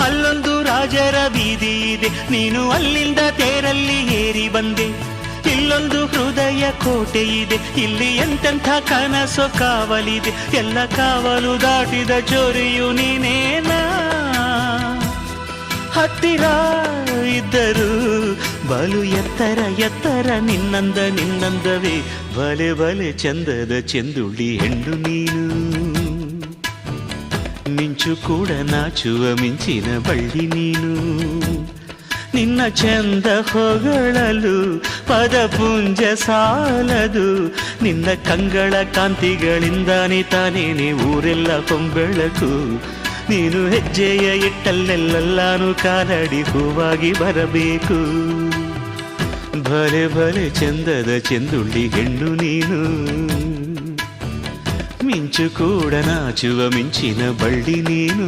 ಅಲ್ಲೊಂದು ರಾಜರ ಬೀದಿ ಇದೆ, ನೀನು ಅಲ್ಲಿಂದ ತೇರಲ್ಲಿ ಏರಿ ಬಂದೆ. ಇಲ್ಲೊಂದು ಹೃದಯ ಕೋಟೆ ಇದೆ, ಇಲ್ಲಿ ಎಂತೆಂಥ ಕನಸು ಕಾವಲಿದೆ. ಎಲ್ಲ ಕಾವಲು ದಾಟಿದ ಚೋರಿಯು ನೀನೇನಾ. ಹತ್ತಿರ ಇದ್ದರು ಬಲು ಎತ್ತರ ಎತ್ತರ ನಿನ್ನಂದವೇ. ಬಲೆ ಬಲೆ ಚಂದದ ಚೆಂದುಳ್ಳಿ ಹೆಣ್ಣು ನೀನು. ಮಿಂಚು ಕೂಡ ನಾಚುವ ಮಿಂಚಿನ ಬಳ್ಳಿ ನೀನು. ನಿನ್ನ ಚಂದ ಹೊಗಳಲು ಪದಪುಂಜ ಸಾಲದು. ನಿನ್ನ ಕಂಗಳ ಕಾಂತಿಗಳಿಂದಾನೆ ತಾನೇನೆ ಊರೆಲ್ಲ ಹೊಂಬೆಳಕು. ನೀನು ಹೆಜ್ಜೆಯ ಇಟ್ಟಲ್ಲೆಲ್ಲಾನು ಕಾಲಡಿ ಹೂವಾಗಿ ಬರಬೇಕು. ಭಲೆ ಭಲೆ ಚಂದದ ಚೆಂದುಳ್ಳಿ ಹೆಣ್ಣು ನೀನು. ಮಿಂಚು ಕೂಡ ನಾಚುವ ಮಿಂಚಿನ ಬಳ್ಳಿ ನೀನು.